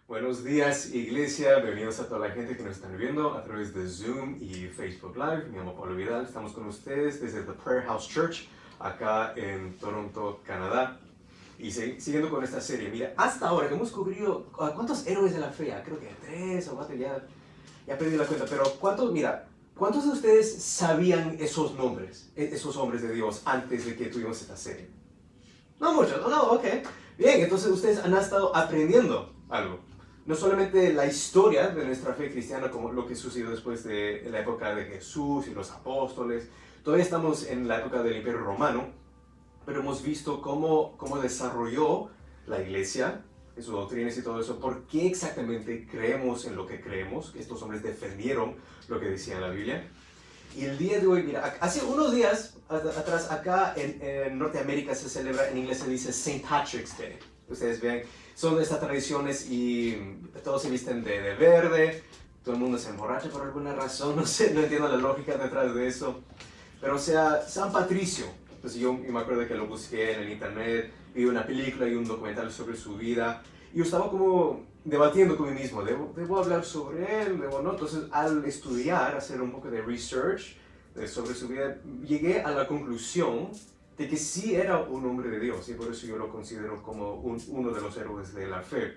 Buenos días, iglesia. Bienvenidos a toda la gente que nos están viendo a través de Zoom y Facebook Live. Me llamo Pablo Vidal. Estamos con ustedes desde The Prayer House Church, acá en Toronto, Canadá. Y siguiendo con esta serie, mira, hasta ahora hemos cubrido, ¿cuántos héroes de la fe? Creo que 3 o 4, ya perdí la cuenta. Pero ¿cuántos de ustedes sabían esos nombres, esos hombres de Dios, antes de que tuvimos esta serie? No muchos, no, ok. Bien, entonces ustedes han estado aprendiendo algo. No solamente la historia de nuestra fe cristiana, como lo que sucedió después de la época de Jesús y los apóstoles. Todavía estamos en la época del Imperio Romano, pero hemos visto cómo desarrolló la iglesia, sus doctrinas y todo eso. ¿Por qué exactamente creemos en lo que creemos? Que estos hombres defendieron lo que decía la Biblia. Y el día de hoy, mira, hace unos días atrás, acá en Norteamérica se celebra, en inglés se dice St. Patrick's Day. Ustedes ven, son estas tradiciones y todos se visten de verde, todo el mundo se emborracha por alguna razón, no sé, no entiendo la lógica detrás de eso. Pero o sea, San Patricio, entonces yo me acuerdo que lo busqué en el internet, vi una película y un documental sobre su vida, y yo estaba como debatiendo con mí mismo, ¿debo hablar sobre él? ¿Debo no? Entonces al estudiar, hacer un poco de research sobre su vida, llegué a la conclusión de que sí era un hombre de Dios, y por eso yo lo considero como uno de los héroes de la fe.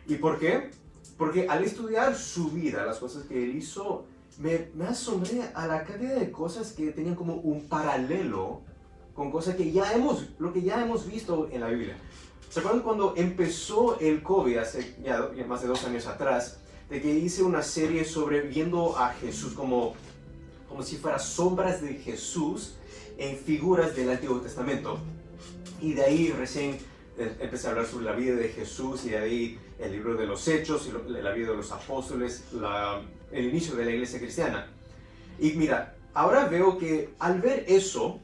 ¿Y por qué? Porque al estudiar su vida, las cosas que él hizo, me asombré a la cantidad de cosas que tenían como un paralelo con cosas que lo que ya hemos visto en la Biblia. ¿Se acuerdan cuando empezó el COVID hace ya más de 2 años atrás? De que hice una serie sobre viendo a Jesús como si fuera sombras de Jesús en figuras del Antiguo Testamento. Y de ahí recién empecé a hablar sobre la vida de Jesús, y de ahí el libro de los Hechos, y la vida de los apóstoles, el inicio de la iglesia cristiana. Y mira, ahora veo que al ver eso,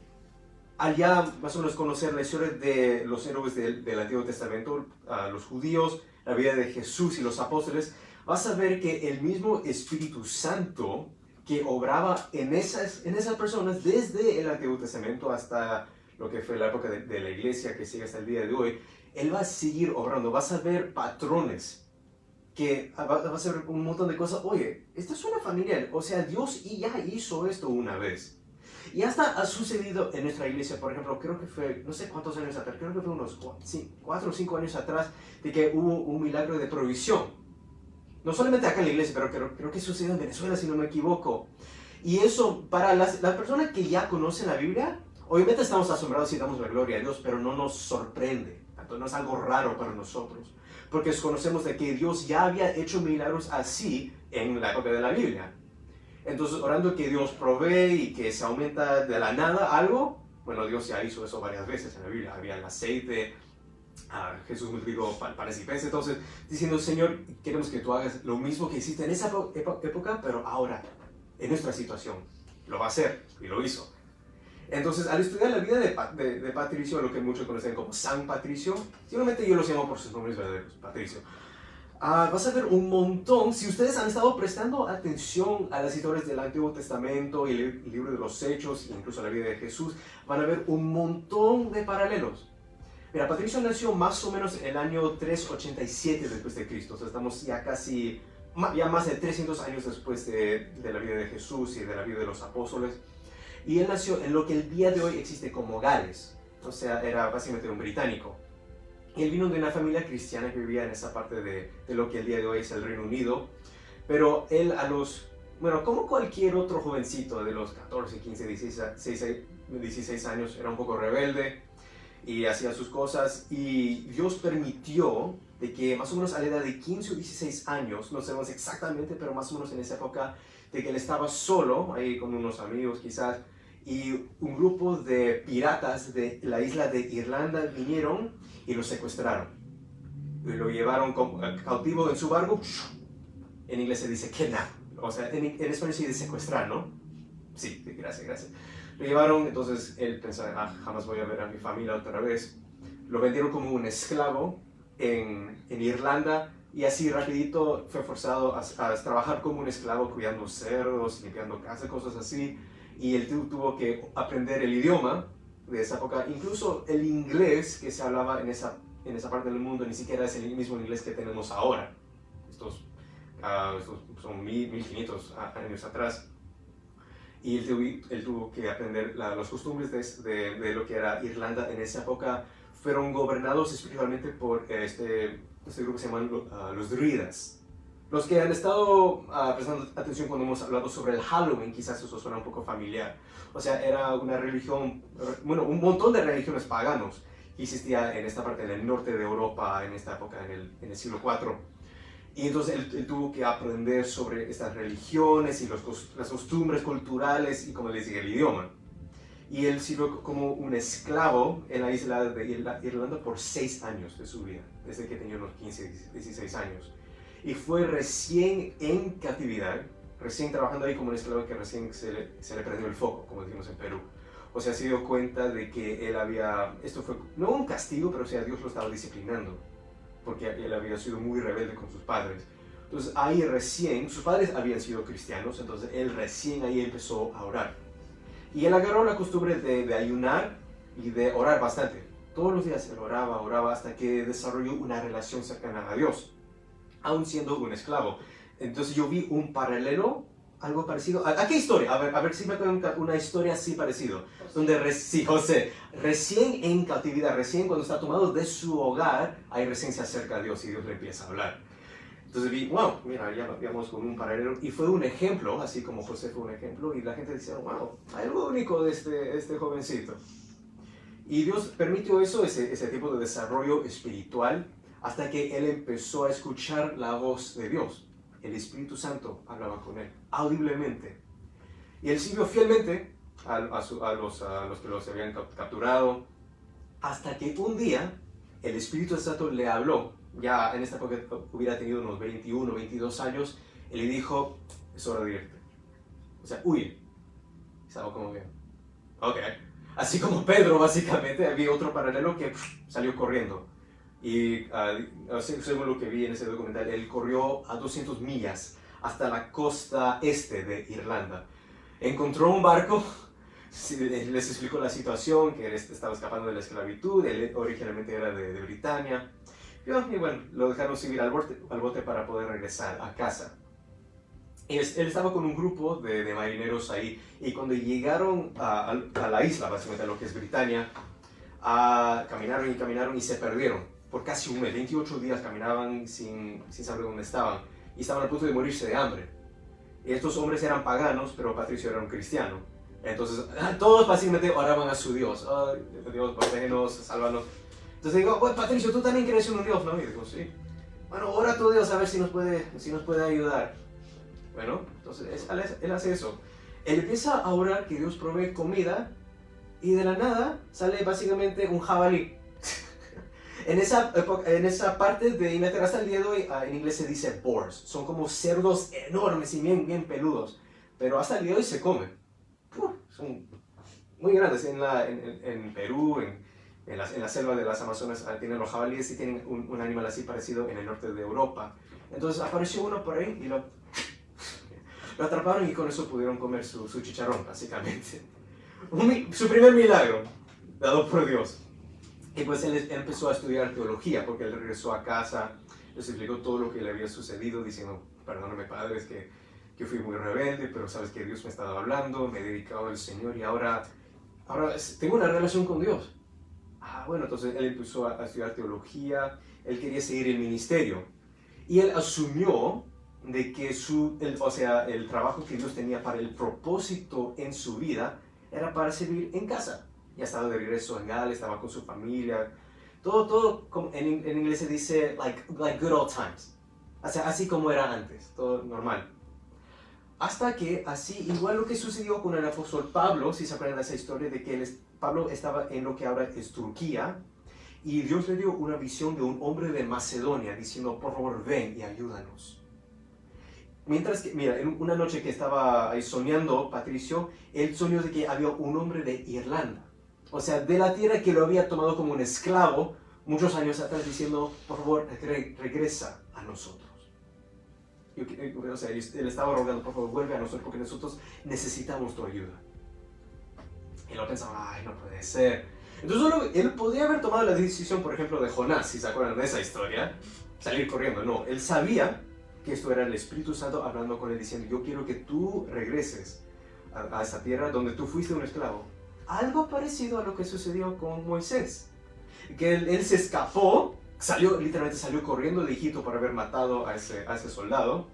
al ya más o menos conocer la historia de los héroes del Antiguo Testamento, los judíos, la vida de Jesús y los apóstoles, vas a ver que el mismo Espíritu Santo que obraba en esas personas desde el Antiguo Testamento hasta lo que fue la época de la iglesia que sigue hasta el día de hoy, Él va a seguir obrando. Vas a ver patrones, vas a ver un montón de cosas. Oye, esta es una familia, o sea, Dios ya hizo esto una vez. Y hasta ha sucedido en nuestra iglesia, por ejemplo, creo que fue, no sé cuántos años atrás, creo que fue unos 4 o 5 años atrás, de que hubo un milagro de provisión. No solamente acá en la iglesia, pero creo que sucedió en Venezuela, si no me equivoco. Y eso, para las personas que ya conocen la Biblia, obviamente estamos asombrados y damos la gloria a Dios, pero no nos sorprende. Tanto no es algo raro para nosotros, porque conocemos de que Dios ya había hecho milagros así en la época de la Biblia. Entonces, orando que Dios provee y que se aumenta de la nada algo, bueno, Dios ya hizo eso varias veces en la Biblia. Había el aceite, Jesús multiplicó panes y peces. Entonces, diciendo, Señor, queremos que tú hagas lo mismo que hiciste en esa época, pero ahora, en nuestra situación. Lo va a hacer, y lo hizo. Entonces, al estudiar la vida de Patricio, lo que muchos conocen como San Patricio, simplemente yo los llamo por sus nombres verdaderos, Patricio. Vas a ver un montón, si ustedes han estado prestando atención a las historias del Antiguo Testamento y el libro de los Hechos, incluso la vida de Jesús, van a ver un montón de paralelos. Mira, Patricio nació más o menos en el año 387 después de Cristo, o sea, estamos ya casi, ya más de 300 años después de la vida de Jesús y de la vida de los apóstoles. Y él nació en lo que el día de hoy existe como Gales, o sea, era básicamente un británico. Él vino de una familia cristiana que vivía en esa parte de lo que el día de hoy es el Reino Unido, pero él como cualquier otro jovencito de los 14, 15, 16 años, era un poco rebelde y hacía sus cosas, y Dios permitió de que más o menos a la edad de 15 o 16 años, no sabemos exactamente, pero más o menos en esa época, de que él estaba solo, ahí con unos amigos quizás, y un grupo de piratas de la isla de Irlanda vinieron y lo secuestraron. Y lo llevaron cautivo en su barco. En inglés se dice kidnap. O sea, en español se dice secuestrar, ¿no? Sí, gracias. Lo llevaron, entonces él pensaba, jamás voy a ver a mi familia otra vez. Lo vendieron como un esclavo en Irlanda, y así rapidito fue forzado a trabajar como un esclavo cuidando cerdos, limpiando casas, cosas así. Y él tuvo que aprender el idioma de esa época. Incluso el inglés que se hablaba en esa parte del mundo ni siquiera es el mismo inglés que tenemos ahora. estos son 1500 años atrás. Y él tuvo que aprender las costumbres de lo que era Irlanda en esa época. Fueron gobernados espiritualmente por este grupo que se llaman los druidas. Los que han estado prestando atención cuando hemos hablado sobre el Halloween, quizás eso suena un poco familiar. O sea, era una religión, bueno, un montón de religiones paganos que existía en esta parte del norte de Europa en esta época, en el siglo IV. Y entonces él tuvo que aprender sobre estas religiones y las costumbres culturales y, como les dije, el idioma. Y él sirvió como un esclavo en la isla de Irlanda por 6 años de su vida, desde que tenía unos 15, 16 años. Y fue recién en cautividad, recién trabajando ahí como un esclavo, que recién se le prendió el foco, como decimos en Perú. O sea, se dio cuenta de que esto fue no un castigo, pero o sea, Dios lo estaba disciplinando, porque él había sido muy rebelde con sus padres. Entonces ahí recién, sus padres habían sido cristianos, entonces él recién ahí empezó a orar. Y él agarró la costumbre de ayunar y de orar bastante. Todos los días él oraba hasta que desarrolló una relación cercana a Dios, aún siendo un esclavo. Entonces yo vi un paralelo, algo parecido. ¿A qué historia? A ver si me cuentan una historia así parecido. Donde José, recién en cautividad, recién cuando está tomado de su hogar, ahí recién se acerca a Dios y Dios le empieza a hablar. Entonces vi, wow, mira, ya veamos con un paralelo. Y fue un ejemplo, así como José fue un ejemplo. Y la gente decía, wow, hay algo único de este jovencito. Y Dios permitió eso, ese tipo de desarrollo espiritual, hasta que él empezó a escuchar la voz de Dios. El Espíritu Santo hablaba con él, audiblemente. Y él sirvió fielmente a los que los habían capturado, hasta que un día el Espíritu Santo le habló. Ya en esta época hubiera tenido unos 21, 22 años, y le dijo, es hora de irte. O sea, huye. Estaba como bien. Ok. Así como Pedro, básicamente, había otro paralelo que salió corriendo. Y según lo que vi en ese documental, él corrió a 200 millas hasta la costa este de Irlanda. Encontró un barco, les explicó la situación, que él estaba escapando de la esclavitud, él originalmente era de Britania. Y bueno, lo dejaron subir al bote para poder regresar a casa. Él estaba con un grupo de marineros ahí, y cuando llegaron a la isla, básicamente a lo que es Britania, caminaron y se perdieron. Por casi un mes, 28 días caminaban sin saber dónde estaban, y estaban a punto de morirse de hambre. Y estos hombres eran paganos, pero Patricio era un cristiano. Entonces todos básicamente oraban a su Dios. Oh, Dios, protégenos, sálvanos. Entonces digo, bueno, Patricio, tú también crees en un Dios, ¿no? Y digo, sí. Bueno, ora a tu Dios a ver si nos puede ayudar. Bueno, entonces él hace eso. Él empieza a orar que Dios provee comida, y de la nada sale básicamente un jabalí. En esa parte de Inglaterra, hasta el día de hoy, en inglés se dice boars. Son como cerdos enormes y bien peludos. Pero hasta el día de hoy se comen. Son muy grandes. En Perú, en la selva de las Amazonas, tienen los jabalíes, y tienen un animal así parecido en el norte de Europa. Entonces apareció uno por ahí y lo atraparon, y con eso pudieron comer su chicharrón, básicamente. Su primer milagro, dado por Dios. Y pues él empezó a estudiar teología, porque él regresó a casa, les explicó todo lo que le había sucedido, diciendo, perdóname padre, es que fui muy rebelde, pero sabes que Dios me estaba hablando, me he dedicado al Señor, y ahora tengo una relación con Dios. Bueno, entonces él empezó a estudiar teología, él quería seguir el ministerio, y él asumió de que el trabajo que Dios tenía para el propósito en su vida era para servir en casa. Ya estaba de regreso en Gales, estaba con su familia, todo como en inglés se dice like good old times, o sea, así como era antes, todo normal. Hasta que así, igual lo que sucedió con el apóstol Pablo, si se acuerdan de esa historia de que Pablo estaba en lo que ahora es Turquía, y Dios le dio una visión de un hombre de Macedonia diciendo, por favor, ven y ayúdanos. Mientras que, mira, en una noche que estaba ahí soñando Patricio, él soñó de que había un hombre de Irlanda, o sea, de la tierra, que lo había tomado como un esclavo muchos años atrás, diciendo, por favor, regresa a nosotros. O sea, él estaba rogando, por favor, vuelve a nosotros, porque nosotros necesitamos tu ayuda. Y lo pensaba, ay, no puede ser. Entonces él podía haber tomado la decisión, por ejemplo, de Jonás, si se acuerdan de esa historia, salir corriendo. No, él sabía que esto era el Espíritu Santo hablando con él diciendo, yo quiero que tú regreses a esa tierra donde tú fuiste un esclavo. Algo parecido a lo que sucedió con Moisés. Que él se escapó, literalmente salió corriendo de Egipto por haber matado a ese soldado.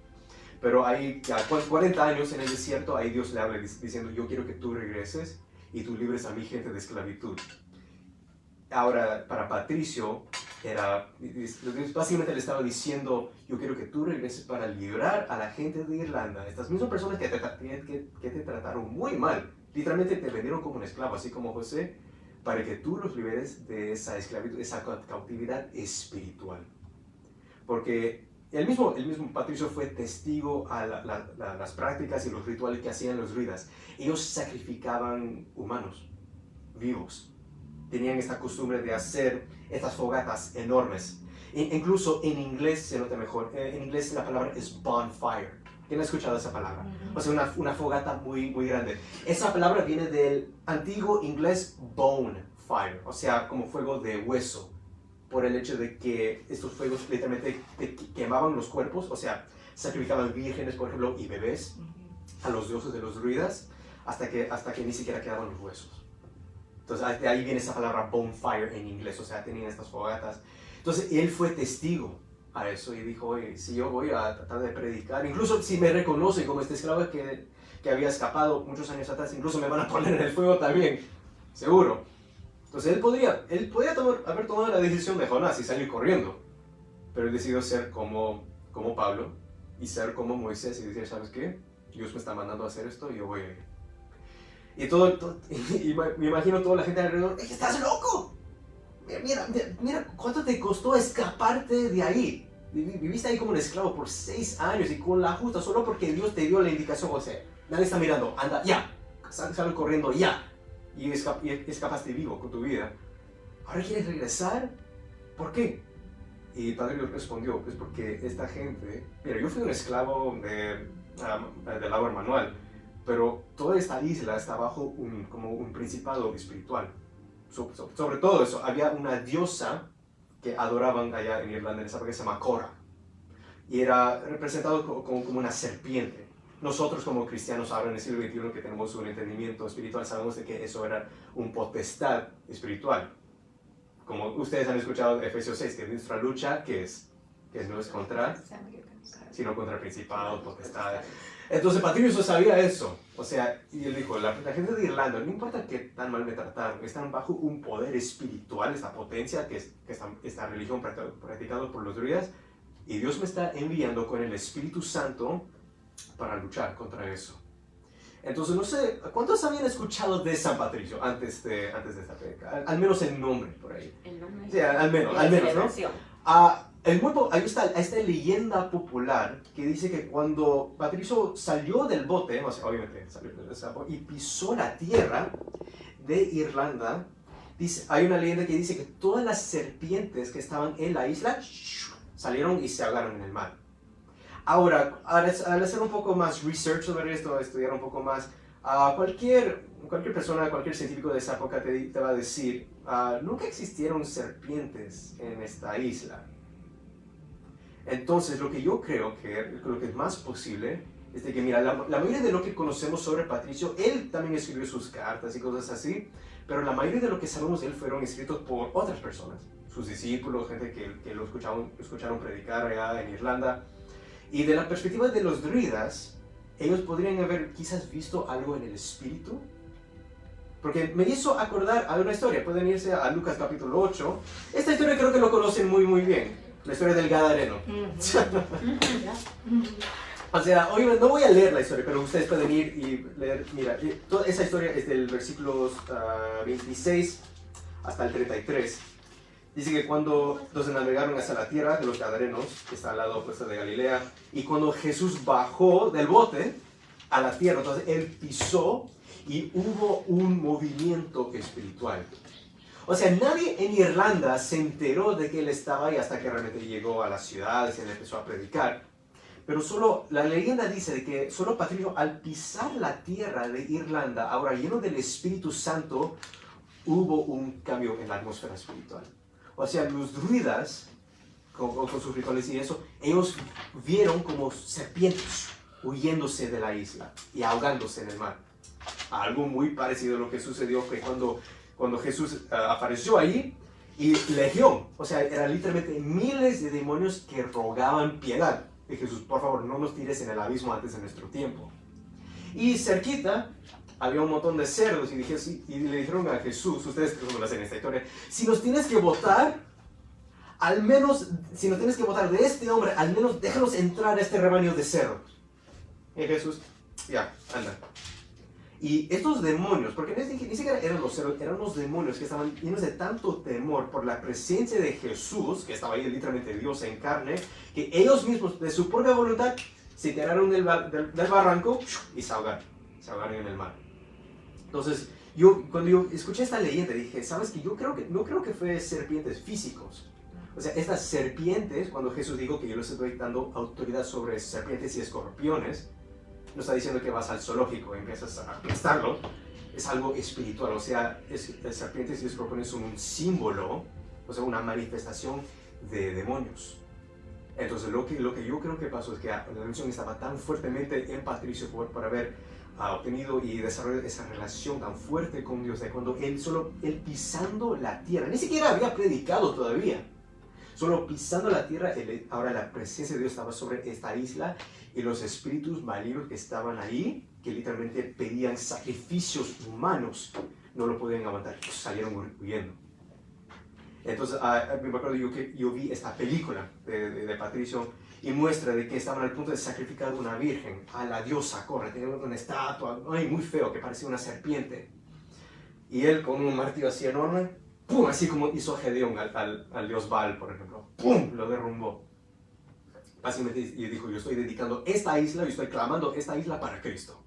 Pero ahí, ya 40 años en el desierto, ahí Dios le habla diciendo, yo quiero que tú regreses y tú libres a mi gente de esclavitud. Ahora, para Patricio, básicamente le estaba diciendo, yo quiero que tú regreses para librar a la gente de Irlanda. Estas mismas personas que te trataron muy mal, literalmente te vendieron como un esclavo, así como José, para que tú los liberes de esa esclavitud, esa cautividad espiritual. Porque el mismo Patricio fue testigo a las prácticas y los rituales que hacían los druidas. Ellos sacrificaban humanos vivos. Tenían esta costumbre de hacer estas fogatas enormes. Incluso en inglés se nota mejor. En inglés la palabra es bonfire. ¿Quién ha escuchado esa palabra? O sea, una fogata muy, muy grande. Esa palabra viene del antiguo inglés bone fire, o sea, como fuego de hueso, por el hecho de que estos fuegos literalmente quemaban los cuerpos, o sea, sacrificaban vírgenes, por ejemplo, y bebés a los dioses de los druidas, hasta que ni siquiera quedaban los huesos. Entonces, de ahí viene esa palabra bonfire en inglés, o sea, tenían estas fogatas. Entonces, él fue testigo a eso y dijo, oye, si yo voy a tratar de predicar, incluso si me reconocen como este esclavo que había escapado muchos años atrás, incluso me van a poner en el fuego también, seguro. Entonces, él podría haber tomado la decisión de Jonás y salir corriendo, pero él decidió ser como Pablo y ser como Moisés y decir, ¿sabes qué? Dios me está mandando a hacer esto y yo voy a ir. Y me imagino toda la gente alrededor, ¡estás loco! Mira cuánto te costó escaparte de ahí. Viviste ahí como un esclavo por 6 años y con la justa, solo porque Dios te dio la indicación, o sea, nadie está mirando, anda, ya, sal corriendo, ya. Y escapaste vivo con tu vida. ¿Ahora quieres regresar? ¿Por qué? Y Padre Dios respondió, pues porque esta gente, mira, yo fui un esclavo de labor manual, pero toda esta isla está bajo como un principado espiritual. Sobre todo eso, había una diosa que adoraban allá en Irlanda, en esa época que se llama Cora, y era representado como una serpiente. Nosotros como cristianos ahora en el siglo XXI que tenemos un entendimiento espiritual, sabemos de que eso era un potestad espiritual. Como ustedes han escuchado de Efesios 6, que nuestra lucha, que no es contra, sino contra principados, potestades. Entonces Patricio sabía eso, o sea, y él dijo, la gente de Irlanda, no importa qué tan mal me trataron, están bajo un poder espiritual, esta potencia que esta religión practicada por los druidas, y Dios me está enviando con el Espíritu Santo para luchar contra eso. Entonces, no sé, ¿cuántos habían escuchado de San Patricio antes de esta predica? Al menos el nombre por ahí. El nombre. Sí, al menos, ¿no? Hay esta leyenda popular que dice que cuando Patricio salió del bote, o sea, obviamente salió del sapo, y pisó la tierra de Irlanda, hay una leyenda que dice que todas las serpientes que estaban en la isla salieron y se ahogaron en el mar. Ahora, al hacer un poco más research sobre esto, estudiar un poco más, cualquier persona, cualquier científico de esa época te va a decir, nunca existieron serpientes en esta isla. Entonces, lo que yo creo que lo que es más posible es de que, mira, la mayoría de lo que conocemos sobre Patricio, él también escribió sus cartas y cosas así, pero la mayoría de lo que sabemos de él fueron escritos por otras personas, sus discípulos, gente que lo escucharon predicar allá en Irlanda. Y de la perspectiva de los druidas, ellos podrían haber quizás visto algo en el espíritu. Porque me hizo acordar a una historia, pueden irse a Lucas capítulo 8. Esta historia creo que lo conocen muy muy bien, la historia del Gadareno. O sea, hoy no voy a leer la historia, pero ustedes pueden ir y leer. Mira, toda esa historia es del versículos 26 hasta el 33. Dice que cuando los navegaron hacia la tierra de los Gadarenos, que está al lado opuesto de Galilea, y cuando Jesús bajó del bote a la tierra, entonces él pisó y hubo un movimiento espiritual. O sea, nadie en Irlanda se enteró de que él estaba ahí hasta que realmente llegó a las ciudades y él empezó a predicar. Pero solo, la leyenda dice de que solo Patricio, al pisar la tierra de Irlanda, ahora lleno del Espíritu Santo, hubo un cambio en la atmósfera espiritual. O sea, los druidas con sus rituales y eso, ellos vieron como serpientes huyéndose de la isla y ahogándose en el mar. Algo muy parecido a lo que sucedió fue cuando Jesús apareció ahí, y legión, o sea, eran literalmente miles de demonios que rogaban piedad de Jesús: por favor, no nos tires en el abismo antes de nuestro tiempo. Y cerquita había un montón de cerdos, y le dijeron a Jesús: ustedes cómo lo hacen en esta historia, si nos tienes que botar, al menos, si nos tienes que botar de este hombre, al menos déjanos entrar a este rebaño de cerdos. Y Jesús: ya, anda. Y estos demonios, porque ni siquiera eran los cerdos, eran los demonios que estaban llenos de tanto temor por la presencia de Jesús, que estaba ahí literalmente Dios en carne, que ellos mismos, de su propia voluntad, se tiraron del barranco y se ahogaron en el mar. Entonces, cuando yo escuché esta leyenda, dije: ¿sabes qué? No creo que fue serpientes físicos. O sea, estas serpientes, cuando Jesús dijo que yo les estoy dando autoridad sobre serpientes y escorpiones, no está diciendo que vas al zoológico y empiezas a aplastarlo. Es algo espiritual. O sea, serpientes y escorpiones son un símbolo, o sea, una manifestación de demonios. Entonces, lo que yo creo que pasó es que la misión estaba tan fuertemente en Patricio por haber obtenido y desarrollado esa relación tan fuerte con Dios, de cuando él pisando la tierra, ni siquiera había predicado todavía, solo pisando la tierra, ahora la presencia de Dios estaba sobre esta isla, y los espíritus malignos que estaban ahí, que literalmente pedían sacrificios humanos, no lo podían aguantar, salieron huyendo. Entonces, me acuerdo que yo vi esta película de Patricio, y muestra de que estaban al punto de sacrificar una virgen a la diosa Corre. Tenía una estatua muy feo que parecía una serpiente, y él con un martillo así enorme, ¡pum!, así como hizo Gedeón al dios Baal, por ejemplo, ¡pum!, lo derrumbó. Básicamente, y dijo: yo estoy dedicando esta isla, yo estoy clamando esta isla para Cristo.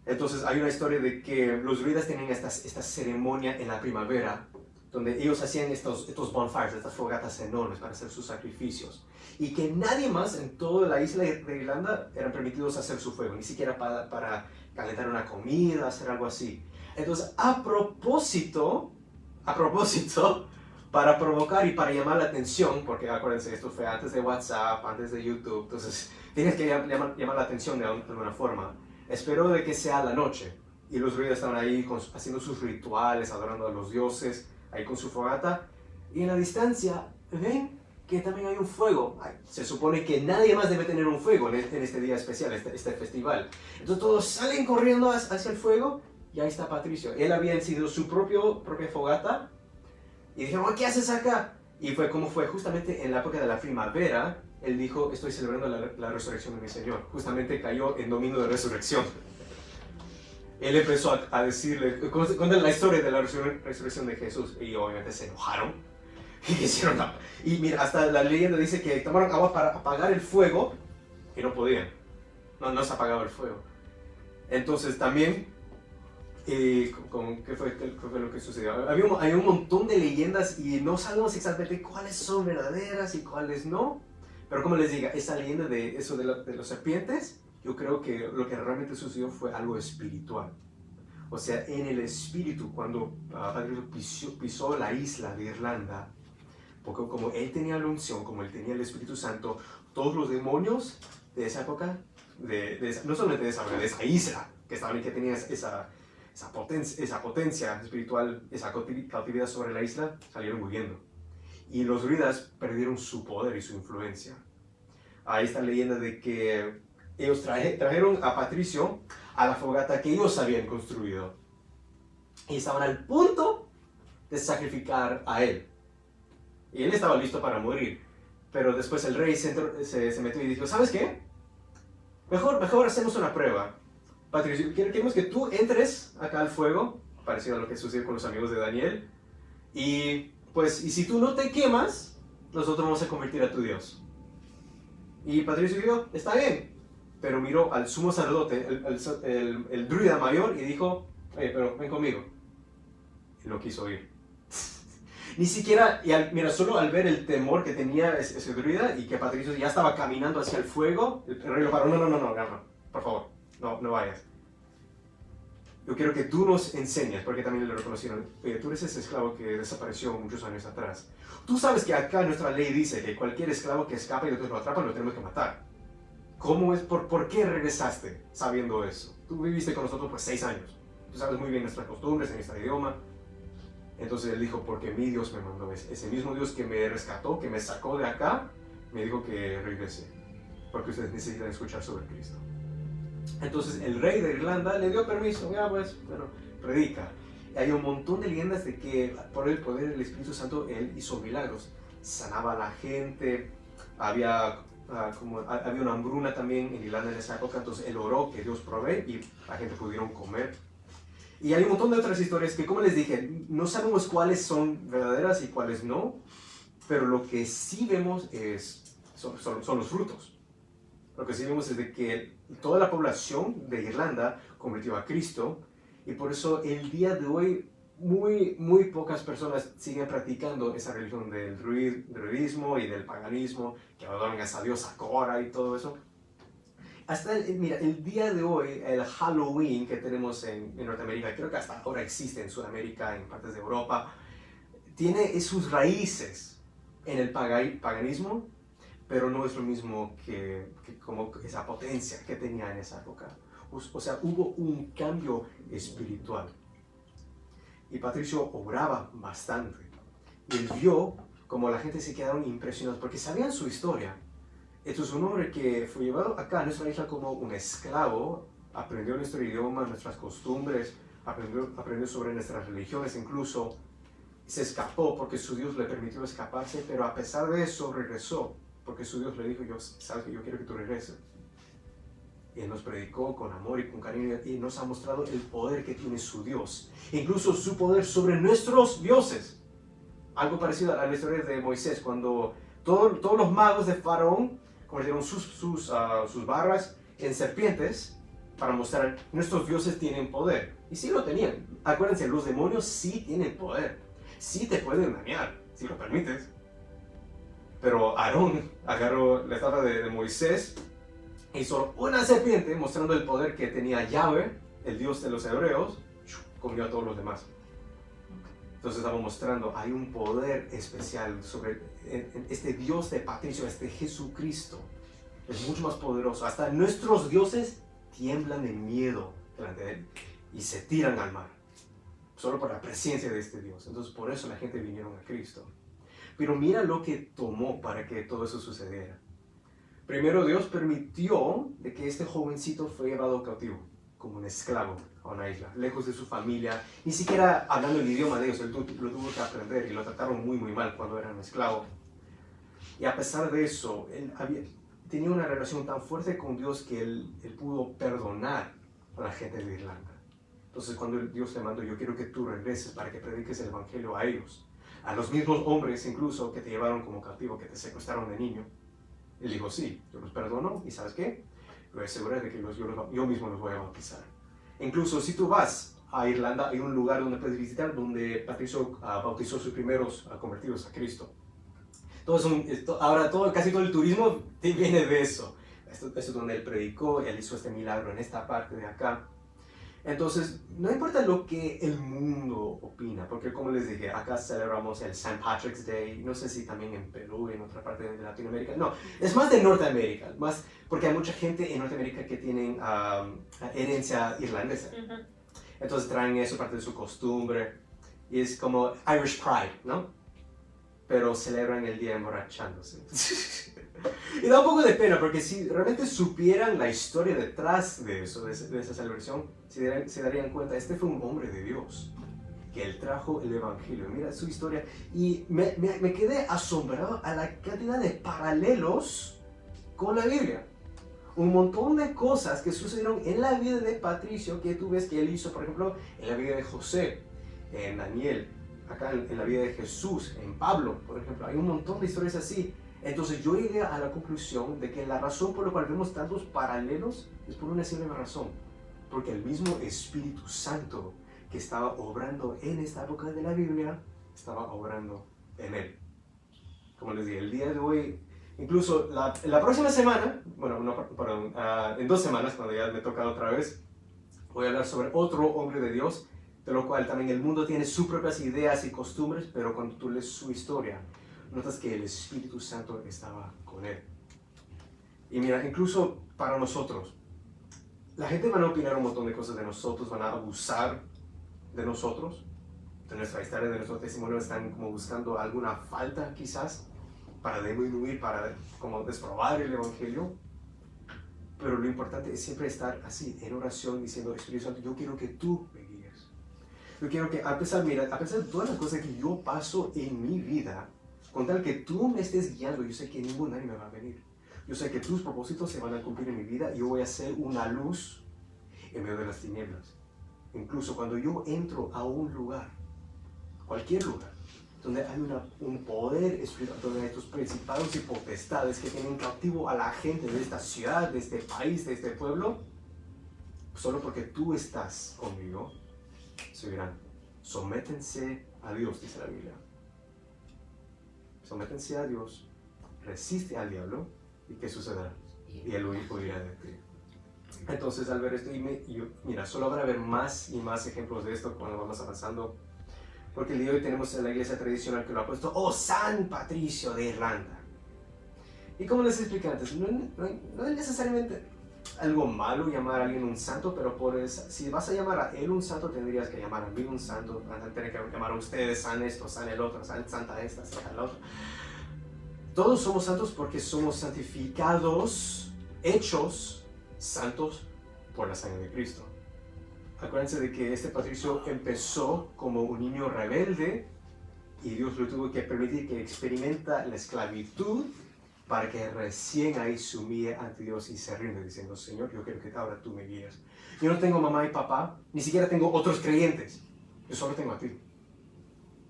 Entonces hay una historia de que los druidas tenían esta ceremonia en la primavera, donde ellos hacían estos bonfires, estas fogatas enormes para hacer sus sacrificios, y que nadie más en toda la isla de Irlanda eran permitidos hacer su fuego, ni siquiera para calentar una comida, hacer algo así. Entonces, a propósito, para provocar y para llamar la atención, porque acuérdense, esto fue antes de WhatsApp, antes de YouTube, entonces tienes que llamar la atención de alguna forma. Esperó de que sea la noche, y los druidas estaban ahí haciendo sus rituales, adorando a los dioses, ahí con su fogata, y en la distancia ven que también hay un fuego. Se supone que nadie más debe tener un fuego en este día especial, este festival. Entonces todos salen corriendo hacia el fuego, y ahí está Patricio. Él había encendido su propia fogata, y dijeron: ¿qué haces acá? Y fue justamente en la época de la primavera. Él dijo: estoy celebrando la resurrección de mi Señor. Justamente cayó en domingo de resurrección. Él empezó a decirle, cuéntale la historia de la resurrección de Jesús, y obviamente se enojaron y quisieron. Y mira, hasta la leyenda dice que tomaron agua para apagar el fuego y no podían. No se apagaba el fuego. Entonces también, ¿qué fue lo que sucedió? Hay un montón de leyendas y no sabemos exactamente cuáles son verdaderas y cuáles no. Pero como les diga, esa leyenda de eso de los serpientes, yo creo que lo que realmente sucedió fue algo espiritual. O sea, en el espíritu, cuando Patricio pisó la isla de Irlanda, porque como él tenía la unción, como él tenía el Espíritu Santo, todos los demonios de esa época, no solamente de esa isla, que tenía esa potencia espiritual, esa cautividad sobre la isla, salieron huyendo. Y los druidas perdieron su poder y su influencia. Ahí está la leyenda de que ellos trajeron a Patricio a la fogata que ellos habían construido, y estaban al punto de sacrificar a él. Y él estaba listo para morir. Pero después el rey se metió y dijo: ¿sabes qué? Mejor hacemos una prueba. Patricio, queremos que tú entres acá al fuego, parecido a lo que sucedió con los amigos de Daniel, y si tú no te quemas, nosotros vamos a convertir a tu Dios. Y Patricio dijo: está bien. Pero miró al sumo sacerdote, el druida mayor, y dijo: pero ven conmigo. Y lo quiso oír. Ni siquiera, solo al ver el temor que tenía ese druida, y que Patricio ya estaba caminando hacia el fuego, el rey lo paró: no, por favor, no vayas. yo quiero que tú nos enseñes, porque también le reconocieron, oye, tú eres ese esclavo que desapareció muchos años atrás. Tú sabes que acá nuestra ley dice que cualquier esclavo que escapa y nosotros lo atrapan, lo tenemos que matar. ¿Cómo es? ¿Por qué regresaste sabiendo eso? Tú viviste con nosotros pues 6 años. Tú sabes muy bien nuestras costumbres, en nuestro idioma. Entonces él dijo, porque mi Dios me mandó. Ese mismo Dios que me rescató, que me sacó de acá, me dijo que regrese. Porque ustedes necesitan escuchar sobre Cristo. Entonces el rey de Irlanda le dio permiso. Ya pues, bueno, predica. Y hay un montón de leyendas de que por el poder del Espíritu Santo él hizo milagros. Sanaba a la gente. Había una hambruna también en Irlanda en esa época. Entonces él oró que Dios provee y la gente pudieron comer. Y hay un montón de otras historias que, como les dije, no sabemos cuáles son verdaderas y cuáles no, pero lo que sí vemos son los frutos. Lo que sí vemos es de que toda la población de Irlanda convirtió a Cristo y por eso el día de hoy muy pocas personas siguen practicando esa religión del druidismo y del paganismo, que adoran a esa diosa Cora y todo eso. Hasta el día de hoy, el Halloween que tenemos en Norteamérica, creo que hasta ahora existe en Sudamérica, en partes de Europa, tiene sus raíces en el paganismo, pero no es lo mismo que como esa potencia que tenía en esa época. O sea, hubo un cambio espiritual. Y Patricio oraba bastante. Y él vio como la gente se quedaron impresionados, porque sabían su historia. Esto es un hombre que fue llevado acá a nuestra isla como un esclavo, aprendió nuestro idioma, nuestras costumbres, aprendió sobre nuestras religiones incluso, se escapó porque su Dios le permitió escaparse, pero a pesar de eso regresó, porque su Dios le dijo, sabes que yo quiero que tú regreses. Y él nos predicó con amor y con cariño y nos ha mostrado el poder que tiene su Dios, incluso su poder sobre nuestros dioses. Algo parecido a la historia de Moisés, cuando todos los magos de Faraón convirtieron sus barras en serpientes para mostrar nuestros dioses tienen poder. Y sí lo tenían. Acuérdense, los demonios sí tienen poder. Sí te pueden dañar, si lo permites. Pero Aarón agarró la estatua de Moisés, hizo una serpiente mostrando el poder que tenía Yahweh, el Dios de los hebreos, comió a todos los demás. Entonces estamos mostrando, hay un poder especial sobre este Dios de Patricio, este Jesucristo. Es mucho más poderoso. Hasta nuestros dioses tiemblan de miedo delante de él y se tiran al mar. Solo por la presencia de este Dios. Entonces por eso la gente vinieron a Cristo. Pero mira lo que tomó para que todo eso sucediera. Primero Dios permitió de que este jovencito fue llevado cautivo, como un esclavo a una isla, lejos de su familia, ni siquiera hablando el idioma de ellos, él lo tuvo que aprender y lo trataron muy mal cuando era un esclavo. Y a pesar de eso, él tenía una relación tan fuerte con Dios que él pudo perdonar a la gente de Irlanda. Entonces cuando Dios le mandó, yo quiero que tú regreses para que prediques el evangelio a ellos, a los mismos hombres incluso que te llevaron como cautivo, que te secuestraron de niño. Él dijo, sí, yo los perdono y ¿sabes qué? Voy a asegurar de que yo mismo los voy a bautizar. Incluso si tú vas a Irlanda, hay un lugar donde puedes visitar donde Patricio bautizó sus primeros convertidos a Cristo. Ahora casi todo el turismo viene de eso. Esto es donde él predicó, él hizo este milagro en esta parte de acá. Entonces, no importa lo que el mundo opina, porque como les dije, acá celebramos el St. Patrick's Day, no sé si también en Perú, en otra parte de Latinoamérica, no, es más de Norteamérica, más porque hay mucha gente en Norteamérica que tienen herencia irlandesa. Entonces traen eso, parte de su costumbre, y es como Irish Pride, ¿no? Pero celebran el día emborrachándose. Y da un poco de pena, porque si realmente supieran la historia detrás de eso, de esa celebración, se darían cuenta, este fue un hombre de Dios, que él trajo el evangelio. Mira su historia, y me quedé asombrado a la cantidad de paralelos con la Biblia. Un montón de cosas que sucedieron en la vida de Patricio, que tú ves que él hizo, por ejemplo, en la vida de José, en Daniel, acá en la vida de Jesús, en Pablo, por ejemplo. Hay un montón de historias así. Entonces yo llegué a la conclusión de que la razón por la cual vemos tantos paralelos es por una simple razón, porque el mismo Espíritu Santo que estaba obrando en esta época de la Biblia, estaba obrando en él. Como les dije, el día de hoy, incluso la próxima semana, bueno, no, perdón, en 2 semanas, cuando ya me toca otra vez, Voy a hablar sobre otro hombre de Dios, de lo cual también el mundo tiene sus propias ideas y costumbres, pero cuando tú lees su historia, notas que el Espíritu Santo estaba con él. Y mira, incluso para nosotros, la gente va a opinar un montón de cosas de nosotros, van a abusar de nosotros, de nuestra historia, de nuestro testimonio, están como buscando alguna falta quizás para disminuir, para como desprobar el Evangelio. Pero lo importante es siempre estar así, en oración, diciendo, Espíritu Santo, yo quiero que tú me guíes. Yo quiero que, a pesar de todas las cosas que yo paso en mi vida, con tal que tú me estés guiando, yo sé que ningún daño me va a venir. Yo sé que tus propósitos se van a cumplir en mi vida y yo voy a ser una luz en medio de las tinieblas. Incluso cuando yo entro a un lugar, cualquier lugar, donde hay un poder espiritual, donde hay estos principados y potestades que tienen cautivo a la gente de esta ciudad, de este país, de este pueblo, solo porque tú estás conmigo, se dirán, sométense a Dios, dice la Biblia. Sométense a Dios, resiste al diablo, ¿y qué sucederá? Y él huirá de ti. Entonces, al ver esto, mira, solo van a haber más y más ejemplos de esto cuando vamos avanzando. Porque el día de hoy tenemos en la iglesia tradicional que lo ha puesto, oh, San Patricio de Irlanda. Y como les expliqué antes, no es necesariamente algo malo llamar a alguien un santo, pero si vas a llamar a él un santo, tendrías que llamar a mí un santo, van a tener que llamar a ustedes san esto, san el otro, santa esta, santa el otro. Todos somos santos porque somos santificados, hechos santos por la sangre de Cristo. Acuérdense de que este patricio empezó como un niño rebelde y Dios lo tuvo que permitir que experimenta la esclavitud para que recién ahí se humille ante Dios y se rinde diciendo, Señor, yo quiero que ahora tú me guíes. Yo no tengo mamá y papá, ni siquiera tengo otros creyentes, yo solo tengo a ti.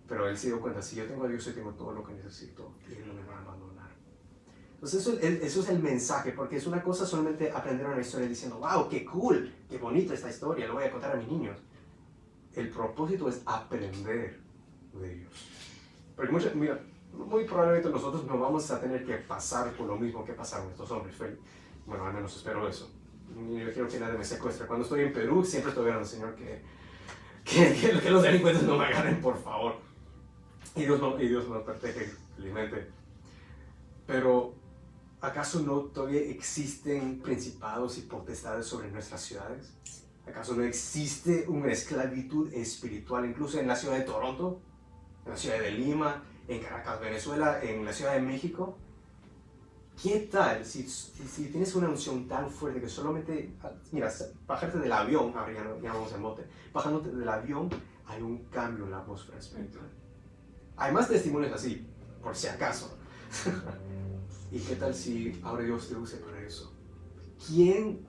Pero él se dio cuenta, si yo tengo a Dios, yo tengo todo lo que necesito y él no me va a abandonar. Entonces eso es el mensaje, porque es una cosa solamente aprender una historia diciendo, wow, qué cool, qué bonita esta historia, lo voy a contar a mis niños. El propósito es aprender de Dios. Porque muy probablemente nosotros no vamos a tener que pasar por lo mismo que pasaron estos hombres. Bueno, al menos espero eso. Yo quiero que nadie me secuestre. Cuando estoy en Perú, siempre estoy orando, Señor, que los delincuentes no me agarren, por favor. Y Dios nos protege, felizmente. Pero ¿acaso no todavía existen principados y potestades sobre nuestras ciudades? ¿Acaso no existe una esclavitud espiritual incluso en la ciudad de Toronto, en la ciudad de Lima, en Caracas, Venezuela, en la ciudad de México? ¿Qué tal si tienes una unción tan fuerte que solamente, mira, bajarte del avión, ahora ya vamos en bote, bajándote del avión hay un cambio en la atmósfera espiritual? Hay más testimonios así, por si acaso. ¿Y qué tal si ahora Dios te use para eso?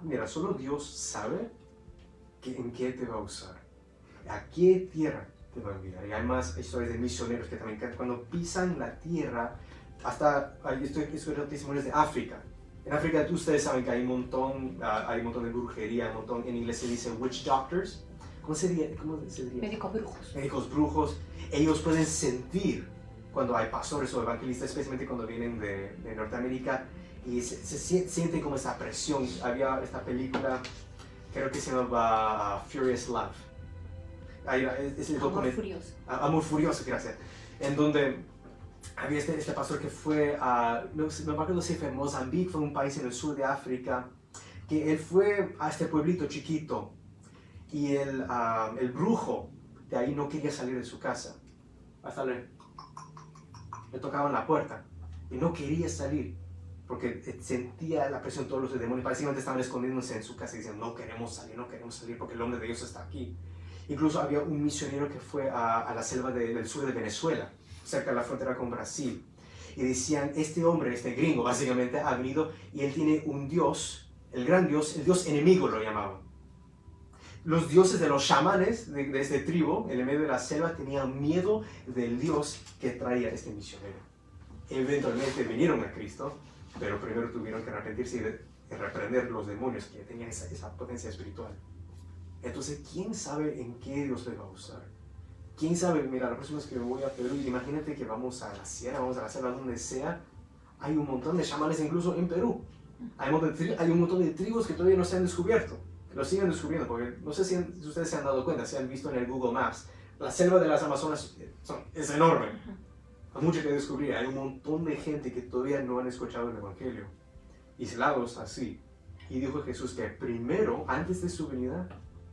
Mira, solo Dios sabe en qué te va a usar, a qué tierra te va a enviar. Y hay más historias de misioneros que también cuando pisan la tierra, hasta estoy testimonios de África. En África ustedes saben que hay un montón de brujería, en inglés se dice witch doctors. ¿Cómo se diría? Médicos brujos. Médicos brujos. Ellos pueden sentir cuando hay pastores o evangelistas, especialmente cuando vienen de Norteamérica, y se sienten como esa presión. Había esta película, creo que se llama Furious Love. Amor Furioso. Amor Furioso, gracias. En donde había este pastor que fue a, no me acuerdo si fue en Mozambique, fue un país en el sur de África, que él fue a este pueblito chiquito y el brujo de ahí no quería salir de su casa. Hasta le tocaban la puerta y no quería salir porque sentía la presión de todos los demonios. Parecía que estaban escondiéndose en su casa y decían, no queremos salir porque el hombre de Dios está aquí. Incluso había un misionero que fue a la selva del sur de Venezuela, cerca de la frontera con Brasil, y decían, este hombre, este gringo básicamente, ha venido y él tiene un dios, el gran dios, el dios enemigo lo llamaban. Los dioses de los chamanes de este tribu, en el medio de la selva, tenían miedo del Dios que traía este misionero. Eventualmente vinieron a Cristo, pero primero tuvieron que arrepentirse y reprender los demonios que tenían esa potencia espiritual. Entonces, ¿quién sabe en qué Dios le va a usar? ¿Quién sabe? Mira, la próxima vez que voy a Perú, imagínate que vamos a la sierra, vamos a la selva, donde sea, hay un montón de chamanes incluso en Perú. Hay un montón de tribus que todavía no se han descubierto. lo siguen descubriendo, porque no sé si ustedes se han dado cuenta, si han visto en el Google Maps, la selva de las Amazonas es enorme. Hay mucho que descubrir, hay un montón de gente que todavía no han escuchado el Evangelio, aislados así. Y dijo Jesús que primero, antes de su venida,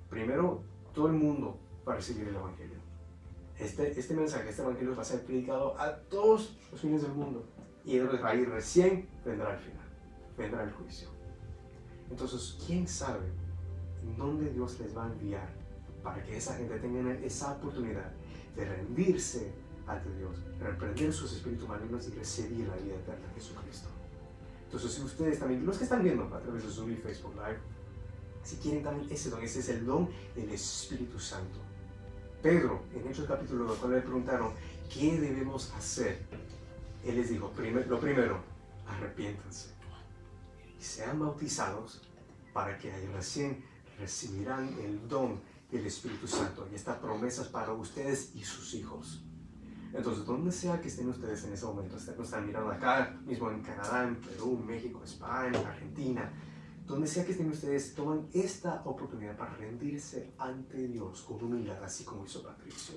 primero todo el mundo va a recibir el Evangelio. Este mensaje, este Evangelio va a ser predicado a todos los fines del mundo. Y ahí recién vendrá el final, vendrá el juicio. Entonces, ¿quién sabe en dónde Dios les va a enviar para que esa gente tenga esa oportunidad de rendirse ante Dios, reprender sus espíritus malignos y recibir la vida eterna de Jesucristo? Entonces, si ustedes también, los que están viendo a través de Zoom y Facebook Live, si quieren también ese don, ese es el don del Espíritu Santo. Pedro, en Hechos capítulo 2, cuando le preguntaron, ¿qué debemos hacer? Él les dijo, lo primero, arrepiéntanse y sean bautizados para que ahí recién recibirán el don del Espíritu Santo y estas promesas para ustedes y sus hijos. Entonces, donde sea que estén ustedes en ese momento, nos están mirando acá mismo en Canadá, en Perú, México, España, Argentina, donde sea que estén ustedes, toman esta oportunidad para rendirse ante Dios con humildad, así como hizo Patricio.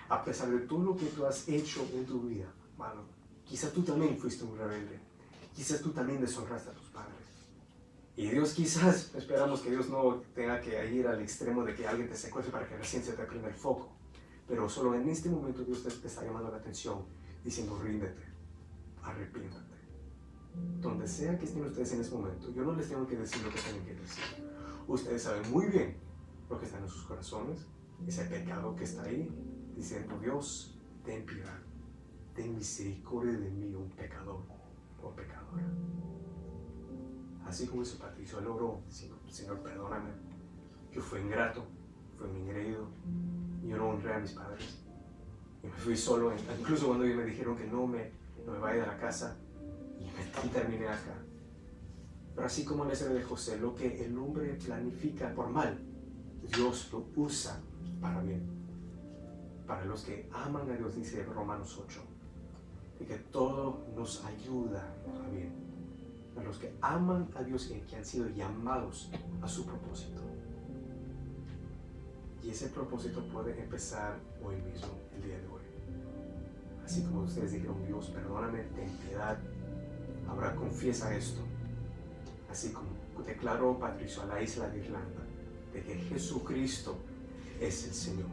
A pesar de todo lo que tú has hecho en tu vida, mano, quizás tú también fuiste un rebelde, quizás tú también deshonraste a tus padres. Y Dios quizás, esperamos que Dios no tenga que ir al extremo de que alguien te secuestre para que recién se te prenda el foco. Pero solo en este momento Dios te está llamando la atención, diciendo, ríndete, arrepiéntate. Donde sea que estén ustedes en ese momento, yo no les tengo que decir lo que tienen que decir. Ustedes saben muy bien lo que está en sus corazones, ese pecado que está ahí, diciendo, Dios, ten piedad, ten misericordia de mí, un pecador o pecadora. Así como hizo Patricio, él oró, diciendo, Señor, perdóname, yo fui ingrato, fui ingreído, yo no honré a mis padres, y me fui solo, incluso cuando ellos me dijeron que no me vaya de la casa, y terminé acá. Pero así como en la historia de José, lo que el hombre planifica por mal, Dios lo usa para bien. Para los que aman a Dios, dice Romanos 8, y que todo nos ayuda a bien. Para los que aman a Dios y que han sido llamados a su propósito. Y ese propósito puede empezar hoy mismo, el día de hoy. Así como ustedes dijeron, Dios, perdóname, ten piedad. Ahora confiesa esto. Así como declaró Patricio a la isla de Irlanda, de que Jesucristo es el Señor.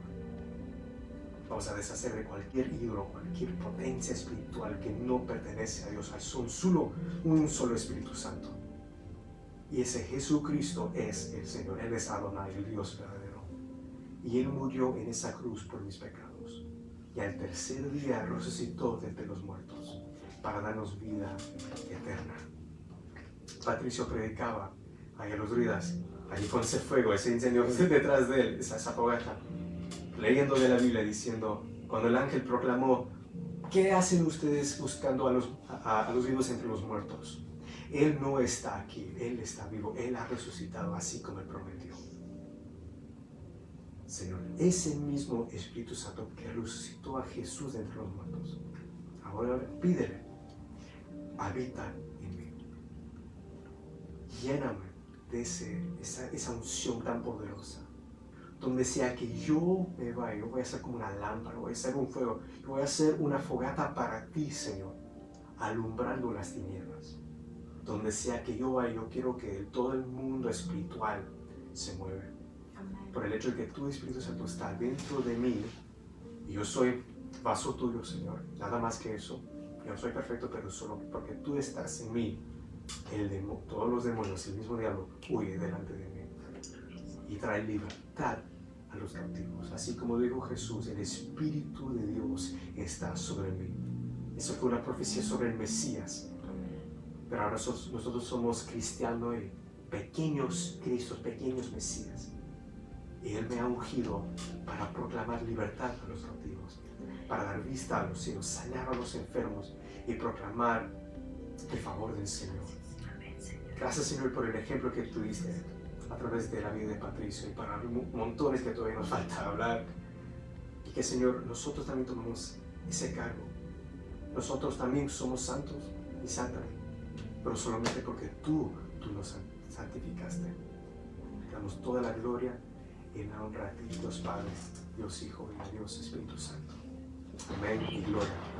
Vamos a deshacer de cualquier ídolo, cualquier potencia espiritual que no pertenece a Dios. Hay un solo Espíritu Santo. Y ese Jesucristo es el Señor. Él es Adonai, el Dios verdadero. Y Él murió en esa cruz por mis pecados. Y al tercer día resucitó de entre los muertos para darnos vida eterna. Patricio predicaba ahí a los druidas, allí con ese fuego, ese incendio detrás de él, esa fogata, leyendo de la Biblia, diciendo, cuando el ángel proclamó, ¿qué hacen ustedes buscando a los vivos entre los muertos? Él no está aquí, Él está vivo, Él ha resucitado así como Él prometió. Señor, ese mismo Espíritu Santo que resucitó a Jesús de entre los muertos, ahora pídele, habita en mí. Lléname de esa unción tan poderosa. Donde sea que yo me vaya, yo voy a ser como una lámpara, voy a ser un fuego, yo voy a hacer una fogata para ti, Señor, alumbrando las tinieblas. Donde sea que yo vaya, yo quiero que todo el mundo espiritual se mueve. Por el hecho de que tu Espíritu Santo está dentro de mí y yo soy vaso tuyo, Señor, nada más que eso. Yo no soy perfecto, pero solo porque tú estás en mí, todos los demonios, el mismo diablo, huye delante de mí y trae libertad a los cautivos. Así como dijo Jesús, el Espíritu de Dios está sobre mí. Eso fue una profecía sobre el Mesías. Pero ahora nosotros somos cristianos y pequeños Cristos, pequeños Mesías. Y Él me ha ungido para proclamar libertad a los cautivos, para dar vista a los ciegos, sanar a los enfermos y proclamar el favor del Señor. Gracias, Señor, por el ejemplo que tú diste a través de la vida de Patricio y para montones que todavía nos falta hablar. Y que, Señor, nosotros también tomamos ese cargo. Nosotros también somos santos y santas, pero solamente porque tú nos santificaste. damos toda la gloria y la honra a ti, Dios Padre, Dios Hijo y a Dios Espíritu Santo. Amén y gloria.